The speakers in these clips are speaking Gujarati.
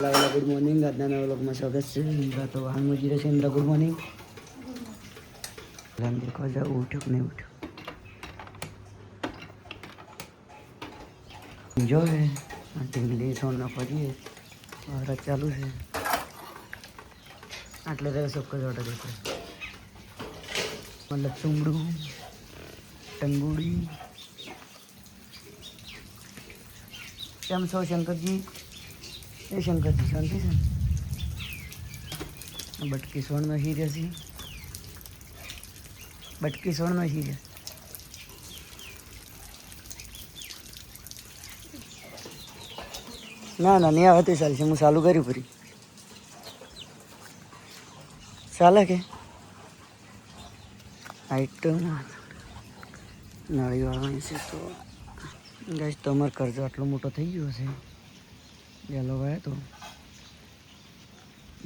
गुड मॉर्निंग આજના નવા વ્લોગમાં સ્વાગત છે. ઇન્દ્રા તો હાલમાં જ છે. Indira good morning. એમ દેખો જાવ ઉઠ્યો કે નહીં ઉઠ્યો જો હે ઢીંગલી સોના ફરીએ મારા ચાલુ છે આટલે તો સબકો જોડે દેખો મતલબ ચુમડું ટંગુડી કેમ છો શંકરજી? એ શંકરજી શાંતિ છે ને? બટકી સોણમાં હીરે છે. બટકી સોણમાં હીરે ના ના નહીં આવે તો ચાલશે. હું ચાલુ કર્યું ફરી ચાલે કે હાઈટ તો નાળી વાળવાની છે. તો ગાઈસ તો અમારો કરજો આટલો મોટો થઈ ગયો છે. ગેલો ભાઈ તો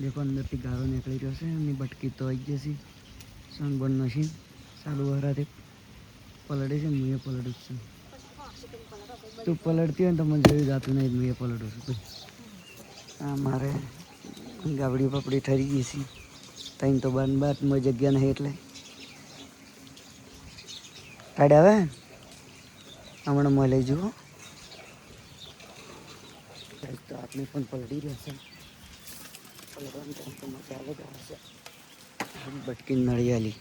દેખો અંદરથી ગારો નીકળી રહ્યો છે. એમની બટકી તો આવી જશે. સનબર્ન મશીન ચાલુ હરાથી પલળે છે. હું એ પલળું જ છું. તું પલળતી હોય ને તો મને જોયું જાતું નહીં. હું એ પલળું છું. હા મારે ગાબડી પપડી ઠરી ગઈ છે. ત્યાં તો બારમાં જગ્યા નહીં એટલે કાઢે આવે હમણાં મળે જુઓ. તો આપણે પણ પલળી રહેશે. પલળવાની તો મજા અલગ આવશે. બટકી નળિયાલી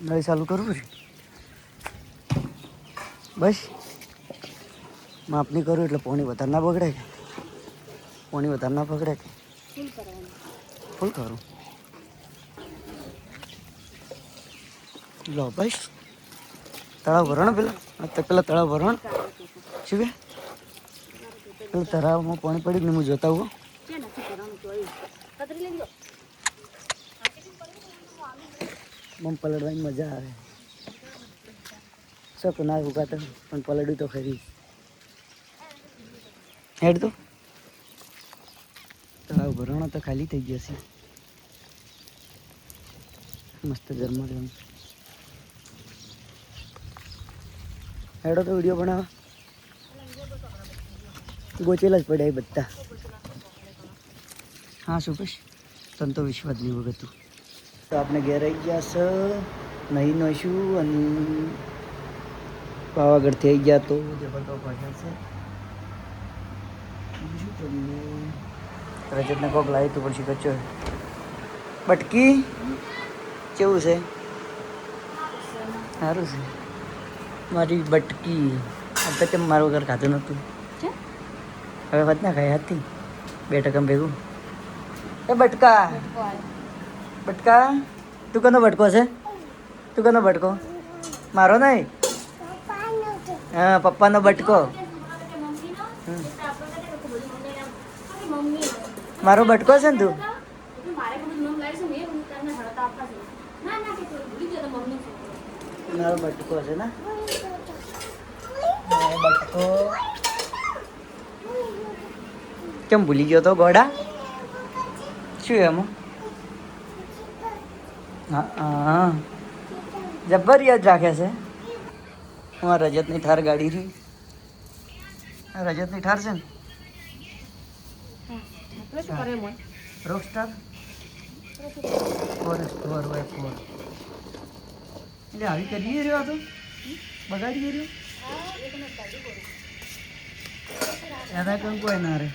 નળી ચાલુ કરવું છે. બસ માપ નહીં કરું એટલે પાણી વધારે ના બગડે કે પાણી વધારે ના બગડે કે ફૂલ કરું. લો બસ તળાવ ભરણ પેલા તળાવ ભરણ શું કે પેલા તળાવમાં પાણી પડ્યું ને હું જોતા હું મમ પલળવાની મજા આવે. શોખ ના ઉગાતા પણ પલળ્યું તો ખરી. હેડ તો તળાવ ભરણો તો ખાલી થઈ જશે. મસ્ત ગરમા ગરમ હેડો તો વિડીયો બનાવવા. ગોચેલા જ પડ્યા એ બધા. હા શું કશ તને તો વિશ્વાસ નહીં વગતું. તો આપણે ઘેર આવી ગયા છે. નહીં નોશું અને પાવાગઢથી આવી ગયા તો જબરદસ્ત ભાષા છે. શું કરીએ રજતને કોક લાવી તો પછી કચ્ચો બટકી કેવું છે? સારું છે. મારી બટકી અત્યારે કેમ મારું વગર ખાધું નહોતું. હવે વાત ના ખાઈ હાથથી 2% ભેગું. એ બટકા બટકા તું કનો બટકો છે? તું કનો બટકો? મારો નહીં. હા પપ્પાનો બટકો. મારો બટકો છે ને તું? મારો બટકો છે ને બટકો. કેમ ભૂલી ગયો તો ગોડા? શું એમાં? હા જબ્બર યાદ રાખે છે. હું રજતની ઠાર ગાડી રહી. રજતની ઠાર છે ને રોકસ્ટાર 4x4x4 એટલે આવી કરીએ રહ્યો તો બગાડી રહ્યો. એના કોઈ ના રે